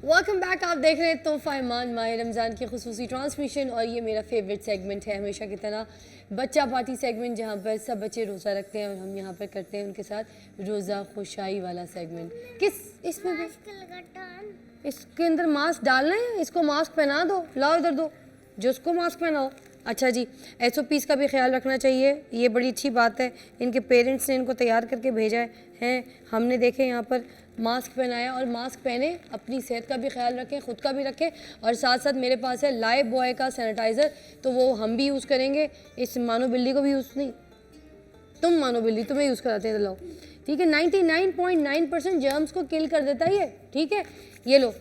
Welcome back. आप देख रहे हैं तोहफा ईमान माह रमज़ान की खुसूसी ट्रांसमिशन और ये मेरा फेवरेट सेगमेंट है हमेशा की तरह बच्चा पार्टी सेगमेंट, जहाँ पर सब बच्चे रोज़ा रखते हैं और हम यहाँ पर करते हैं उनके साथ रोज़ा खुशाई वाला सेगमेंट। किस इसमें इसके अंदर मास्क डालना है, इसको मास्क पहना दो, लाओ इधर दो, जो उसको मास्क पहनाओ। अच्छा जी, SOPs का भी ख्याल रखना चाहिए, ये बड़ी अच्छी बात है। इनके पेरेंट्स ने इनको तैयार करके भेजा है। हमने देखे यहाँ पर मास्क पहनाया और मास्क पहने, अपनी सेहत का भी ख्याल रखें, ख़ुद का भी रखें और साथ साथ मेरे पास है लाइफ बॉय का सैनिटाइज़र, तो वो हम भी यूज़ करेंगे। इस मानो बिल्ली को भी यूज़ नहीं, तुम मानो बिल्ली तुम्हें यूज़ कराते हैं, लाओ ठीक है। 99.9% जर्म्स को किल कर देता है ये, ठीक है। ये लो,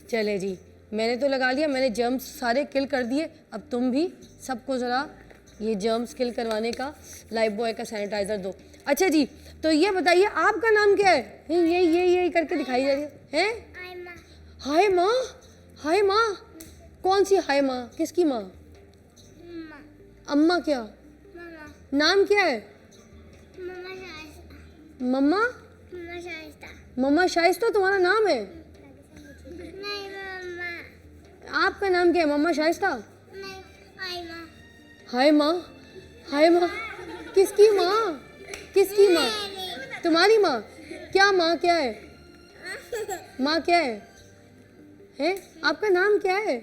चले जी, मैंने तो लगा लिया, मैंने जर्म्स सारे किल कर दिए। अब तुम भी सबको ज़रा ये जर्म्स किल करवाने का लाइफ बॉय का सैनिटाइज़र दो। अच्छा जी, तो ये बताइए आपका नाम क्या है? ये करके दिखाई जा रही है। हाय माँ, हाय माँ, कौन सी हाय माँ, किसकी माँ? अम्मा क्या? नाम क्या है? मम्मा? मम्मा शाइस्ता तुम्हारा नाम है? आपका नाम क्या है? मम्मा शाइस्ता? हाय माँ, हाय माँ, किसकी माँ? किसकी माँ? तुम्हारी माँ? क्या माँ क्या है? माँ क्या है? हैं? आपका नाम क्या है?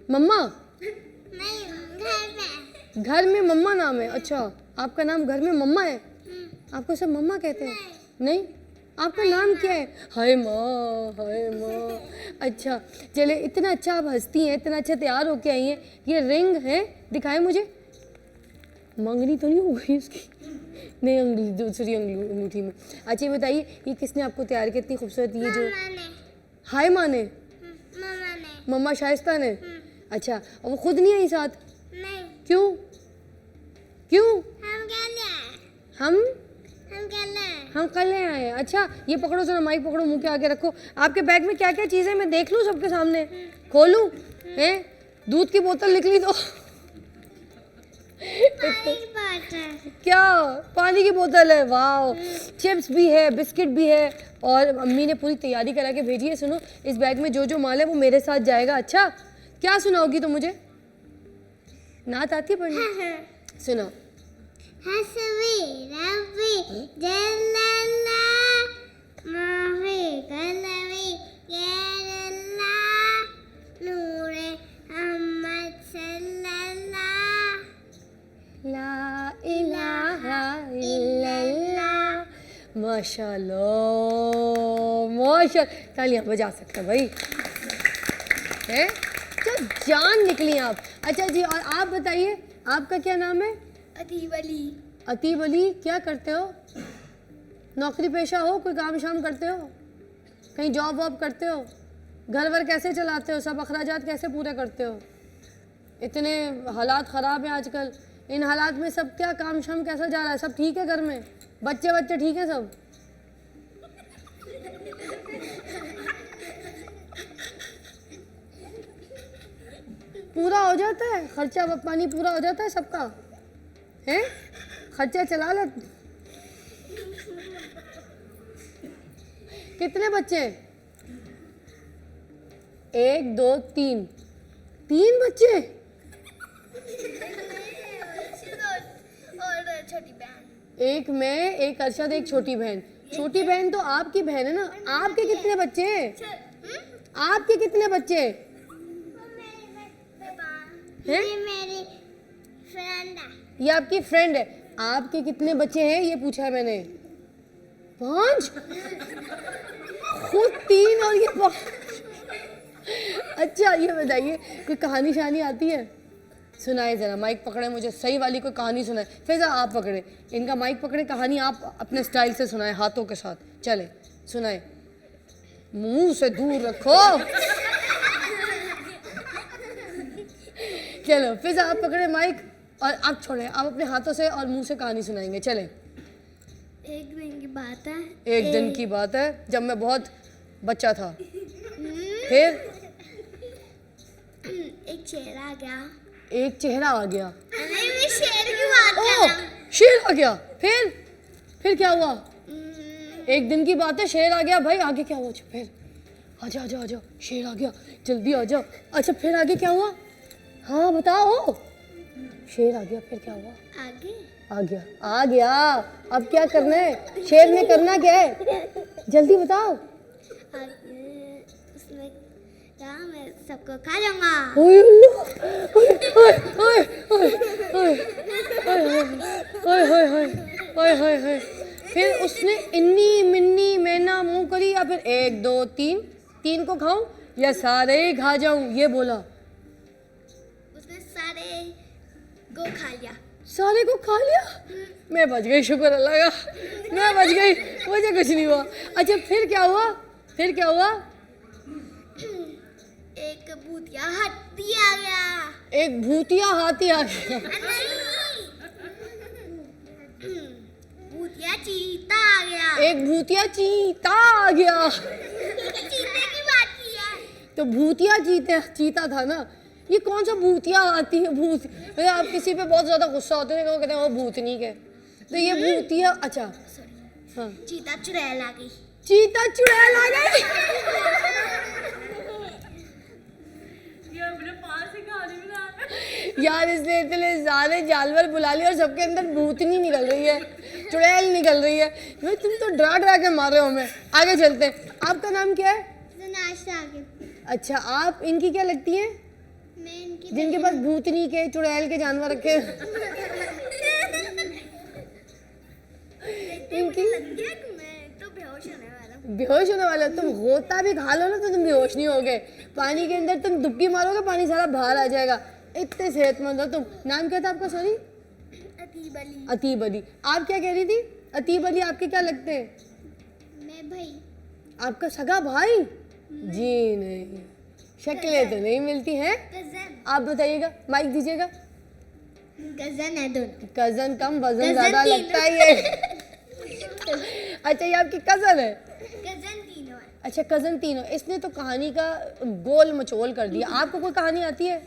मम्मा? घर में मम्मा नाम है? अच्छा, आपका नाम घर में मम्मा है? आपको सब मम्मा कहते हैं? नहीं, आपका नाम क्या है? हाय माँ, हाय माँ। अच्छा चले, इतना अच्छा आप हंसती हैं, इतना अच्छा तैयार होके आई हैं। ये रिंग है, दिखाए मुझे। मंगनी तो नहीं हो गई इसकी? नहीं, अंगली, दूसरी अंगूठी में। अच्छा ये बताइए, ये किसने आपको तैयार किया इतनी खूबसूरत? ये जो हाय माँ ने? मम्मा शाइस्ता ने? अच्छा, और वो खुद नहीं आई साथ? नहीं। क्यों? क्यों? हम कल ले आए। अच्छा ये पकड़ो, जरा माइक पकड़ो, मुंह के आगे रखो। आपके बैग में क्या क्या चीज़ें मैं देख लूँ सबके सामने? खोलूँ? हैं? दूध की बोतल निकली तो क्या? पानी की बोतल है? वाह। चिप्स भी है, बिस्किट भी है और अम्मी ने पूरी तैयारी करा के भेजी है। सुनो, इस बैग में जो जो माल है वो मेरे साथ जाएगा। अच्छा, क्या सुनाओगी तो मुझे? नात आती है पढ़ने? सुनो। ला इलाहा इल्लल्लाह, माशाल्लाह, माशाल्लाह, तालियां बजा सकते हैं भाई, है क्या जान निकली आप। अच्छा जी, और आप बताइए आपका क्या नाम है? अतीब अली। अतीब अली, क्या करते हो? नौकरी पेशा हो, कोई काम शाम करते हो? कहीं जॉब वॉब करते हो? घर वर कैसे चलाते हो? सब अखराजात कैसे पूरे करते हो? इतने हालात ख़राब हैं आजकल, इन हालात में सब क्या काम शाम कैसा जा रहा है? सब ठीक है घर में? बच्चे बच्चे ठीक है सब? पूरा हो जाता है खर्चा पानी, पूरा हो जाता है सबका? है खर्चा चला ले। कितने बच्चे? 1 2 3 3 बच्चे? और छोटी बहन? एक मैं, एक अरशद, एक छोटी बहन। छोटी बहन तो आपकी बहन है ना। आपके कितने बच्चे हैं? आपके कितने बच्चे हैं? ये मेरी फ्रेंड है। ये आपकी फ्रेंड है। आपके कितने बच्चे हैं ये पूछा है मैंने। 5? खुद 3 और ये 5? अच्छा ये बताइए, कोई कहानी शहानी आती है? सुनाए ज़रा, माइक पकड़े, मुझे सही वाली कोई कहानी सुनाए। फिजा आप पकड़े, इनका माइक पकड़े, कहानी आप अपने स्टाइल से सुनाए, हाथों के साथ। चले सुनाए, मुंह से दूर रखो। चलो फिजा आप पकड़े माइक और आप छोड़े, आप अपने हाथों से और मुंह से कहानी सुनाएंगे। चले। एक दिन की बात है। एक दिन की बात है जब मैं बहुत बच्चा था। फिर एक शेर आ गया। एक चेहरा आ गया। नहीं, मैं शेर की बात कर रहा हूं। शेर आ गया। फिर क्या हुआ? एक दिन की बात है, शेर आ गया भाई, आगे क्या हुआ? फिर आजा आजा आजा, शेर आ गया, जल्दी आ जाओ। अच्छा फिर आगे क्या हुआ? हाँ बताओ। शेर आ गया, फिर क्या हुआ? आगे आ गया, आ गया। अब क्या करना है? शेर ने करना क्या है? जल्दी बताओ। आगे उसने कहा मैं सबको खा जाऊंगा। ओए अल्लाह, ओए ओए ओए ओए ओए ओए ओए ओए ओए ओए। फिर उसने इन्नी मिन्नी मैना मुंह करी, या फिर 1 2 3, 3 को खाऊं या सारे ही खा जाऊं, ये बोला। उसने सारे को खा लिया। सारे को खा लिया। मैं बच गई, शुक्र अल्लाह का, मैं बच गई, मुझे कुछ नहीं हुआ। अच्छा फिर क्या हुआ? फिर क्या हुआ? एक भूतिया हाथी आ गया। एक भूतिया हाथी आ गया। भूतिया चीता आ गया। एक भूतिया चीता आ गया। चीते की बात की है। तो भूतिया चीता था ना। ये कौन सा भूतिया आती है? भूत, मतलब आप किसी पे बहुत ज्यादा गुस्सा होते हैं, कहते हैं वो भूतनी के, तो ये भूतिया। अच्छा हाँ, चीता चुड़ैल आ गई। चीता चुड़ैल आ गई। यार इसने इतने सारे जानवर बुला लिए और सबके अंदर भूतनी निकल रही है, चुड़ैल निकल रही है। भाई तुम तो डरा डरा के मार रहे हो हमें। आगे चलते हैं। आपका नाम क्या है? नाश्ता आ गया। अच्छा आप इनकी क्या लगती हैं? मैं इनकी जिनके पास भूतनी के चुड़ैल के जानवर रखे हैं। इनकी मैं तो बेहोश होने वाला हूँ। बेहोश होने वाला। तुम होता भी खा लो ना तो तुम बेहोश नहीं होगे। पानी के अंदर तुम डुबकी मारोगे, पानी सारा बाहर आ जाएगा। इतने सेहतमंद हो तुम। नाम क्या था आपका? सॉरी, अतीब अली। अतीब अली। आप क्या कह रही थी? अतीब अली आपके क्या लगते हैं? मैं भाई। आपका सगा भाई? जी नहीं, शक्लें तो नहीं मिलती हैं। कजन। आप बताइएगा, माइक दीजिएगा। कजन है दोनों। कजन कम वजन कज़न ज्यादा तीनों। लगता है ये। अच्छा ये आपकी कजन है? कजन तीनों है। अच्छा कजन तीनों। इसने तो कहानी का गोल मचोल कर दिया। आपको कोई कहानी आती है?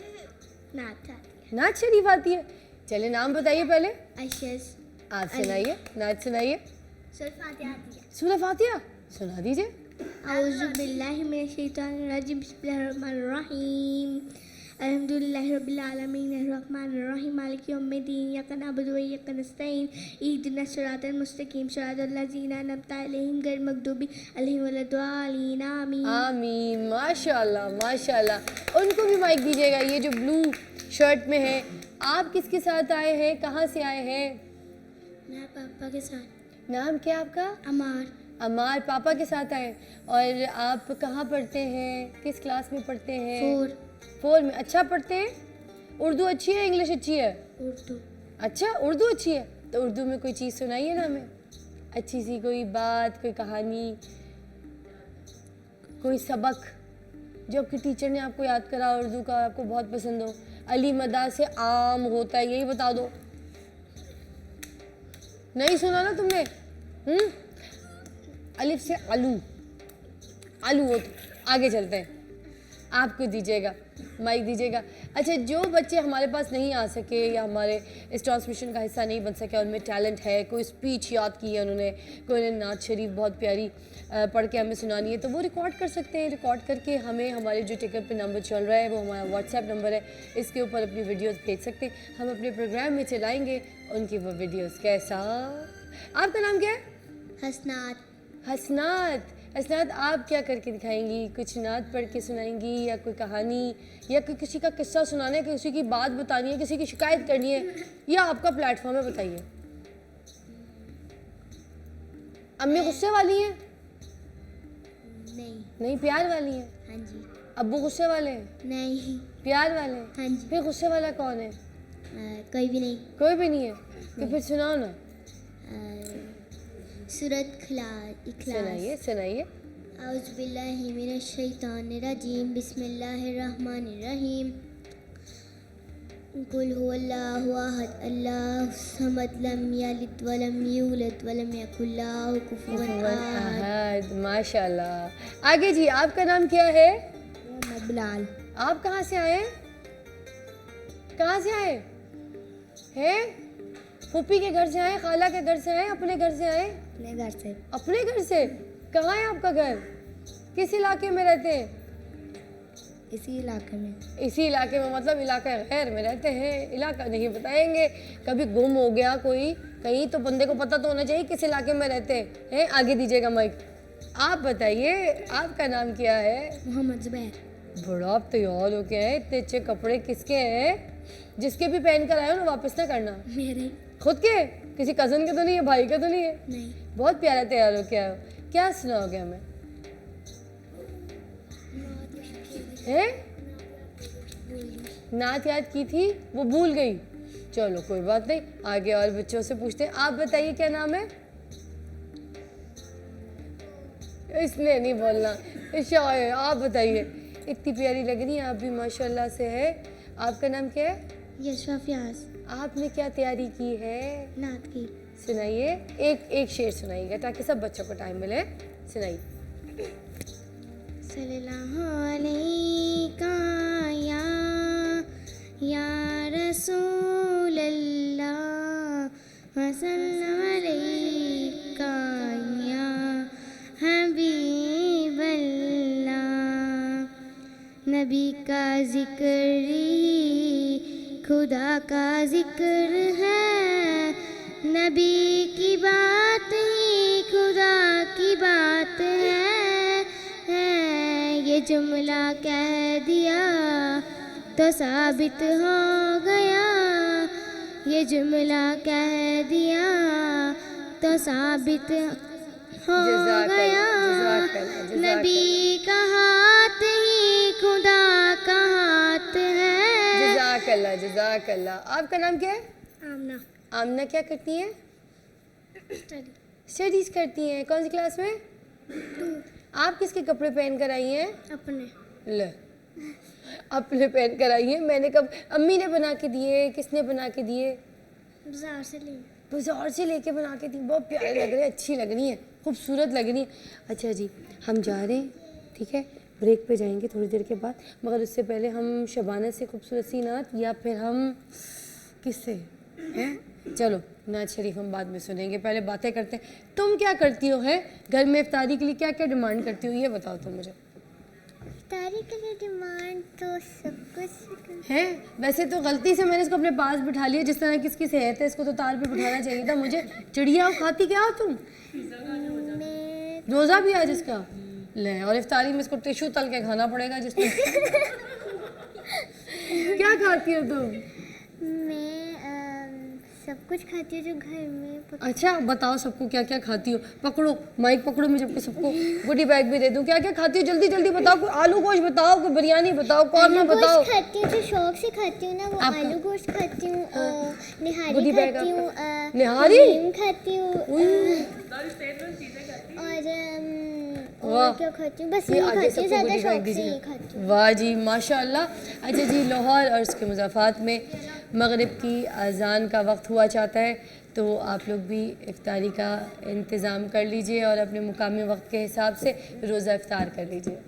नाथ नात शरीफ आती है? चले नाम बताइए पहले। अशस। आप सुनाइए, नात सुनाइए। सुल्फातिया आती है। सूरह फातिहा सुना दीजिए। औज़ु बिल्लाहि मिनश शैतानिर रजीम। बिस्मिल्लाहिर रहमानिर रहीम। अल्हम्दुलिल्लाहि रब्बिल आलमीन अर्रहमानिर रहीम मालिकि यौमिद्दीन इय्याका नअबुदु व इय्याका नस्तईन इहदिनस सिरातल मुस्तकीम सिरातल लज़ीना अनअमता अलैहिम गैरिल मग़दूबि अलैहिम वलद्दालिन आमीन। आमीन। माशाल्लाह माशाल्लाह। उनको भी माइक दीजिएगा। ये जो ब्लू शर्ट में है, आप किसके साथ आए हैं? कहाँ से आए हैं? मैं पापा के साथ। नाम क्या आपका? अमार। अमार। पापा के साथ आए। और आप कहाँ पढ़ते हैं? किस क्लास में पढ़ते हैं? 4 में। अच्छा पढ़ते हैं? उर्दू अच्छी है, इंग्लिश अच्छी है? उर्दू। अच्छा उर्दू अच्छी है। तो उर्दू में कोई चीज़ सुनाइए ना हमें, अच्छी सी कोई बात, कोई कहानी, कोई सबक जो आपके टीचर ने आपको याद करा उर्दू का, आपको बहुत पसंद हो। अली मदा से आम होता है, यही बता दो। नहीं सुना ना तुमने? अलिफ से आलू, आलू हो। तो आगे चलते हैं। आपको दीजिएगा, माइक दीजिएगा। अच्छा जो बच्चे हमारे पास नहीं आ सके या हमारे इस ट्रांसमिशन का हिस्सा नहीं बन सके, उनमें टैलेंट है, कोई स्पीच याद की है उन्होंने, कोई ने नात शरीफ बहुत प्यारी पढ़ के हमें सुनानी है, तो वो रिकॉर्ड कर सकते हैं। रिकॉर्ड करके हमें हमारे जो टिकट पे नंबर चल रहा है, वो हमारा व्हाट्सएप नंबर है, इसके ऊपर अपनी वीडियोस भेज सकते हैं। हम अपने प्रोग्राम में चलाएँगे उनकी वो वीडियोज़। कैसा? आपका नाम क्या है? हसनात। हसनात। हसनात आप क्या करके दिखाएंगी? कुछ नात पढ़ के सुनाएंगी या कोई कहानी या कोई किसी का किस्सा सुनाना है, किसी की बात बतानी है, किसी की शिकायत करनी है, या आपका प्लेटफॉर्म है? बताइए। अम्मी गुस्से वाली हैं? नहीं। नहीं, प्यार वाली हैं? हाँ जी। अब्बू गुस्से वाले हैं? नहीं। प्यार वाले हैं? हाँ जी। फिर गुस्से वाला कौन है? कोई भी नहीं। कोई भी नहीं है? तो फिर सुनाओ ना। सूरत सुनाइए सुनाइए। औज़ु बिल्लाहि मिनश शैतानिर रजीम। बिस्मिल्लाहिर रहमानिर रहीम। कुल हुवल्लाहु अहद अल्लाहु समद लम यलिद वलम यूलद वलम यकुल लहू कुफुवन अहद। माशाल्लाह। आगे जी, आपका नाम क्या है? मोहम्मद बिलाल। आप कहाँ से आए? कहाँ से आए हैं? फूफी के घर से आए, खाला के घर से आए, अपने घर से आए? अपने घर से। अपने घर से? कहाँ है आपका घर? किस इलाके में रहते हैं? इसी इलाके में। इसी इलाके में मतलब इलाका गैर में रहते हैं, इलाका नहीं बताएंगे। कभी गुम हो गया कोई कहीं तो बंदे को पता तो होना चाहिए किस इलाके में रहते हैं। आगे दीजिएगा माइक। आप बताइए आपका नाम क्या है? मोहम्मद जुबैर। बड़ा आप तैयार हो के हैं, इतने अच्छे कपड़े किसके हैं? जिसके भी पहन कर आए हो ना वापस ना करना। मेरे खुद के? किसी कजन के तो नहीं है, भाई के तो नहीं है? नहीं। बहुत प्यारा तैयार हो के आए हो। क्या सुनाओगे हमें? हैं? नात याद की थी वो भूल गई। चलो कोई बात नहीं, आगे और बच्चों से पूछते हैं। आप बताइए क्या नाम है? इसने नहीं बोलना, शायर। आप बताइए, इतनी प्यारी लग रही है आप भी माशाल्लाह से है। आपका नाम क्या है? यशवा फ्याज। आपने क्या तैयारी की है? नात की। सुनाइए, एक शेर सुनाइएगा ताकि सब बच्चों को टाइम मिले। सुनाइए। सल्लल्लाहु अलैका या रसूल अल्लाह वसल्लम अलैका या हबीब अल्लाह। नबी का जिक्र ही खुदा का जिक्र है, नबी की बात ही खुदा की बात है। ये जुमला कह दिया तो साबित हो गया, ये जुमला कह दिया तो साबित हो गया। नबी का हाथ ही खुदा का हाथ है। जज़ाकल्लाह जज़ाकल्लाह। आपका नाम क्या है? आमना। आमना क्या करती हैं? स्टडीज करती हैं। कौन सी क्लास में? आप किसके कपड़े पहन कर आई हैं? अपने। ले, अपने पहन कर आई हैं। मैंने कब, अम्मी ने बना के दिए? किसने बना के दिए? बाजार से ले। बाजार से लेके बना के दी। बहुत प्यारे लग रहे हैं, अच्छी लग रही हैं, खूबसूरत लग रही हैं। अच्छा जी, हम जा रहे हैं, ठीक है? ब्रेक पे जाएंगे थोड़ी देर के बाद, मगर उससे पहले हम शबाना से खूबसूरत सी नात या फिर हम किससे हैं? चलो नात शरीफ हम बाद में सुनेंगे, पहले बातें करते हैं। तुम क्या करती हो है घर में? इफ्तारी के लिए क्या क्या डिमांड करती हो ये बताओ तुम मुझे। इफ्तारी के लिए डिमांड तो सब कुछ है। वैसे तो गलती से मैंने इसको अपने पास बिठा लिया, जिस तरह की इसकी सेहत है इसको तो तार पे बिठाना चाहिए था मुझे। चिड़िया खाती क्या हो तुम? रोज़ा भी आज इसका? ले, और इफ्तारी में इसको टिश्यू तल के खाना पड़ेगा जिसमें क्या खाती हो तुम? मैं सब कुछ खाती हूँ जो घर में अच्छा बताओ सबको क्या क्या खाती हो? पकड़ो माइक पकड़ो, मैं जबकि सबको गुडी बैग भी दे दूँ। क्या क्या खाती हो जल्दी जल्दी बताओ। कोई आलू गोश्त बताओ, कोई बिरयानी बताओ, कौरमा बताओ। खाती हूँ जो शौक से खाती हूँ ना, वो आलू गोश्त खाती हूँ, निहारी गुडी बैग खाती हूँ, निहारी हलीम खाती हूँ, और क्या खाती हूँ, बस ये खाती हूँ, ज़्यादा शौक से ये खाती हूँ। वाह जी माशाल्लाह। अच्छा जी, लाहौर और उसके मुज़ाफ़ात में मगरिब की अज़ान का वक्त हुआ चाहता है, तो आप लोग भी इफ्तारी का इंतज़ाम कर लीजिए और अपने मुकामी वक्त के हिसाब से रोज़ा इफ्तार कर लीजिए।